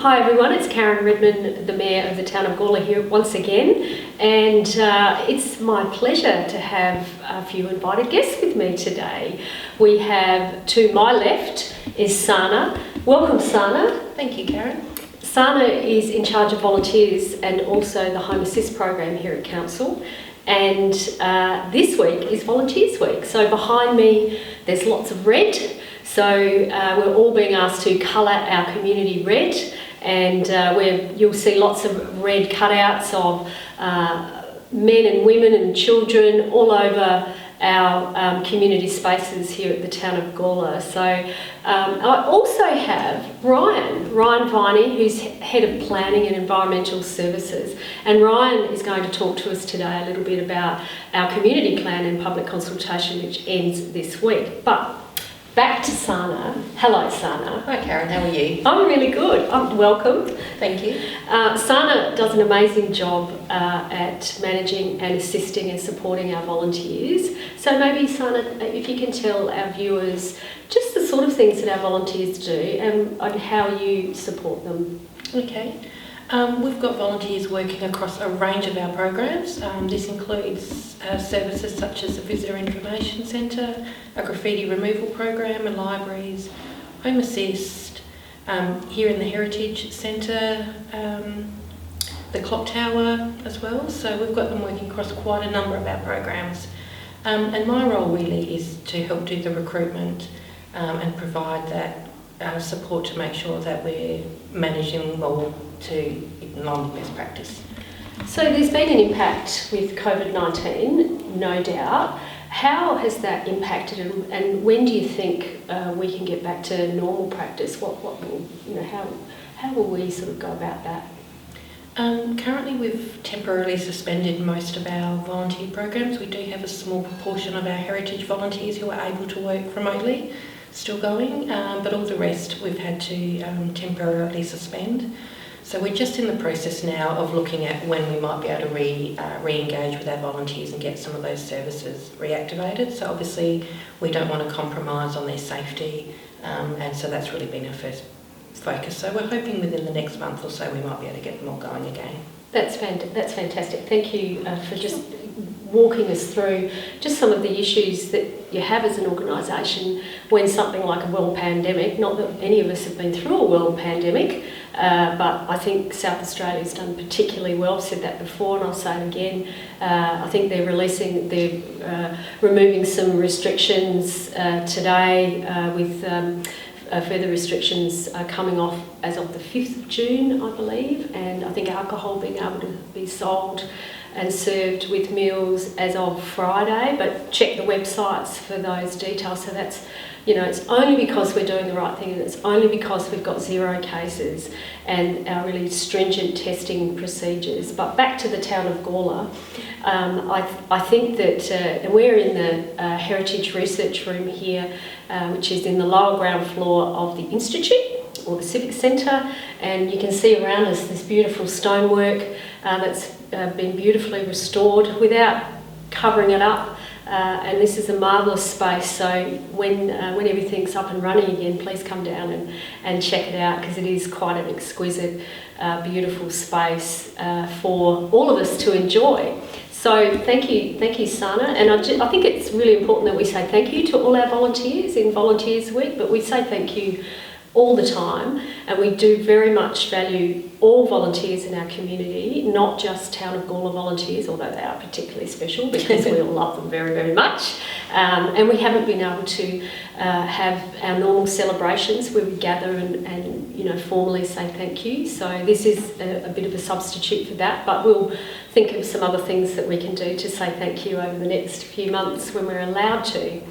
Hi everyone, it's Karen Redman, the Mayor of the town of Gawler here once again, and it's my pleasure to have a few invited guests with me today. We have, to my left is Sanna. Welcome, Sanna. Thank you, Karen. Sanna is in charge of volunteers and also the Home Assist program here at Council. And this week is Volunteers Week. So behind me there's lots of red. So we're all being asked to colour our community red, and you'll see lots of red cutouts of men and women and children all over our community spaces here at the town of Gawler. So I also have Ryan Viney, who's Head of Planning and Environmental Services, and Ryan is going to talk to us today a little bit about our community plan and public consultation, which ends this week. But back to Sanna. Hello, Sanna. Hi, Karen. How are you? I'm really good. Welcome. Thank you. Sanna does an amazing job at managing and assisting and supporting our volunteers. So maybe, Sanna, if you can tell our viewers just the sort of things that our volunteers do and how you support them. Okay. We've got volunteers working across a range of our programs. This includes services such as a visitor information centre, a graffiti removal program in libraries, Home Assist, here in the Heritage Centre, the Clock Tower as well. So we've got them working across quite a number of our programs. And my role really is to help do the recruitment and provide that support to make sure that we're managing well in line with best practice. So there's been an impact with COVID-19, no doubt. How has that impacted, and when do you think we can get back to normal practice? How will we sort of go about that? Currently we've temporarily suspended most of our volunteer programs. We do have a small proportion of our heritage volunteers who are able to work remotely, still going, but all the rest we've had to temporarily suspend. So we're just in the process now of looking at when we might be able to re-engage with our volunteers and get some of those services reactivated. So obviously we don't want to compromise on their safety, and so that's really been our first focus. So we're hoping within the next month or so we might be able to get them all going again. That's fantastic. Thank you for just walking us through just some of the issues that you have as an organisation when something like a world pandemic, not that any of us have been through a world pandemic, but I think South Australia's done particularly well. I've said that before and I'll say it again. I think they're removing some restrictions today with further restrictions coming off as of the 5th of June, I believe, and I think alcohol being able to be sold and served with meals as of Friday, but check the websites for those details. So that's, it's only because we're doing the right thing, and it's only because we've got 0 cases and our really stringent testing procedures. But back to the town of Gawler, I think that, and we're in the Heritage Research Room here, which is in the lower ground floor of the Institute, or the Civic Centre, and you can see around us this beautiful stonework that's been beautifully restored without covering it up, and this is a marvellous space. So when everything's up and running again, please come down and check it out, because it is quite an exquisite, beautiful space for all of us to enjoy. So thank you, Sanna, and I think it's really important that we say thank you to all our volunteers in Volunteers Week, but we say thank you all the time, and we do very much value all volunteers in our community, not just Town of Gawler volunteers, although they are particularly special because we all love them very, very much. And we haven't been able to have our normal celebrations where we gather and formally say thank you. So this is a bit of a substitute for that, but we'll think of some other things that we can do to say thank you over the next few months when we're allowed to.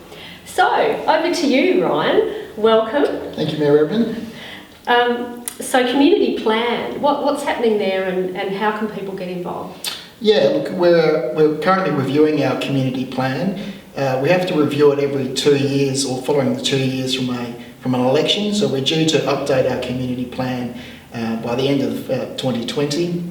So, over to you, Ryan. Welcome. Thank you, Mayor Redman. So, community plan, what's happening there, and how can people get involved? Yeah, look, we're currently reviewing our community plan. We have to review it every 2 years, or following the 2 years from an election. So we're due to update our community plan by the end of 2020.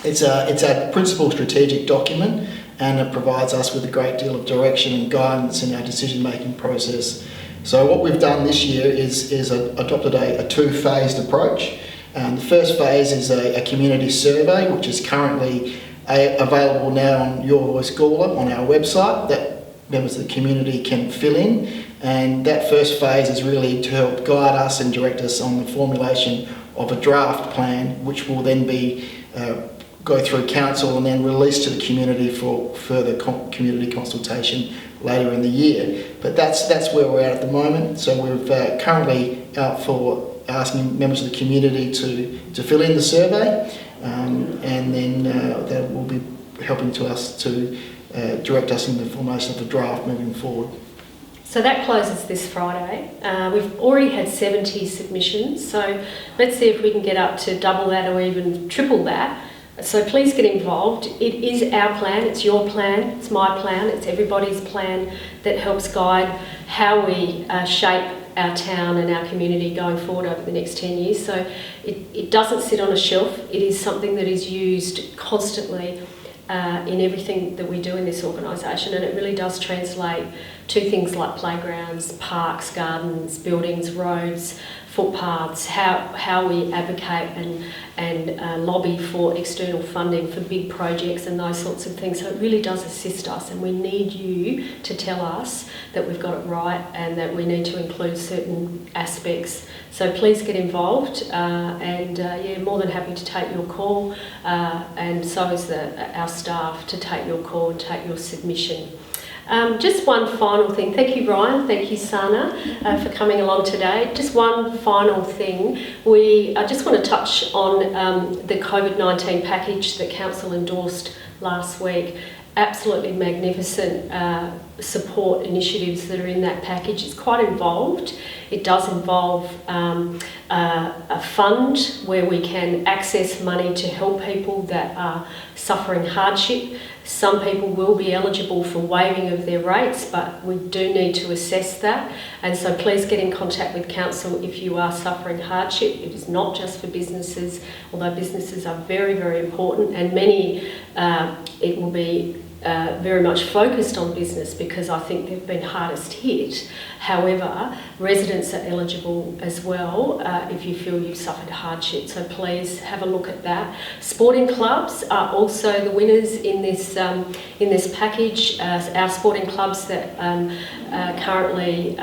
It's our principal strategic document, and it provides us with a great deal of direction and guidance in our decision-making process. So what we've done this year is adopted a two-phased approach. The first phase is a community survey, which is currently available now on Your Voice Gawler on our website that members of the community can fill in. And that first phase is really to help guide us and direct us on the formulation of a draft plan, which will then be go through council and then released to the community for further community consultation later in the year. But that's where we're at the moment. So we're currently out for asking members of the community to fill in the survey, and then that will be helping to us to direct us in the formation of the draft moving forward. So that closes this Friday. We've already had 70 submissions, so let's see if we can get up to double that or even triple that. So please get involved. It is our plan, it's your plan, it's my plan, it's everybody's plan that helps guide how we shape our town and our community going forward over the next 10 years. So it doesn't sit on a shelf, it is something that is used constantly in everything that we do in this organisation, and it really does translate to things like playgrounds, parks, gardens, buildings, roads, footpaths, how we advocate and lobby for external funding for big projects and those sorts of things. So it really does assist us, and we need you to tell us that we've got it right and that we need to include certain aspects. So please get involved, more than happy to take your call, and so is our staff to take your call and take your submission. Just one final thing. Thank you, Ryan. Thank you, Sanna, for coming along today. Just one final thing. I just want to touch on the COVID-19 package that Council endorsed last week. Absolutely magnificent support initiatives that are in that package. It's quite involved. It does involve a fund where we can access money to help people that are suffering hardship. Some people will be eligible for waiving of their rates, but we do need to assess that. And so please get in contact with Council if you are suffering hardship. It is not just for businesses, although businesses are very, very important, and many, it will be very much focused on business because I think they've been hardest hit. However, residents are eligible as well if you feel you've suffered hardship, so please have a look at that. Sporting clubs are also the winners in this package. Our sporting clubs that currently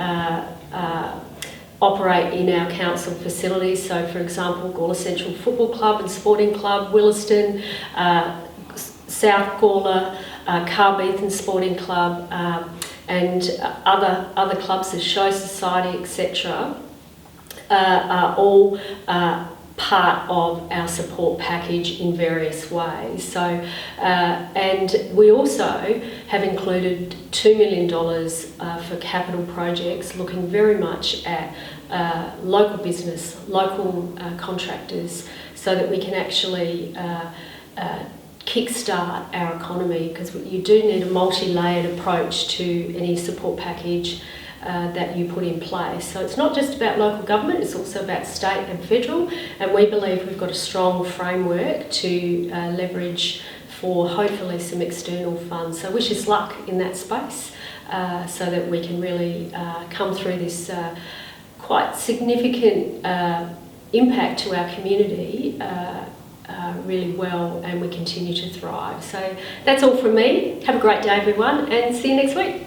operate in our council facilities, so for example Gawler Central Football Club and Sporting Club, Williston, South Gawler, Carbeathan Sporting Club, and other clubs, the Show Society, etc., are all part of our support package in various ways. So, and we also have included $2 million for capital projects, looking very much at local business, local contractors, so that we can actually kickstart our economy, because you do need a multi-layered approach to any support package that you put in place. So it's not just about local government, it's also about state and federal, and we believe we've got a strong framework to leverage for hopefully some external funds. So wish us luck in that space so that we can really come through this quite significant impact to our community really well, and we continue to thrive. So that's all from me. Have a great day, everyone, and see you next week.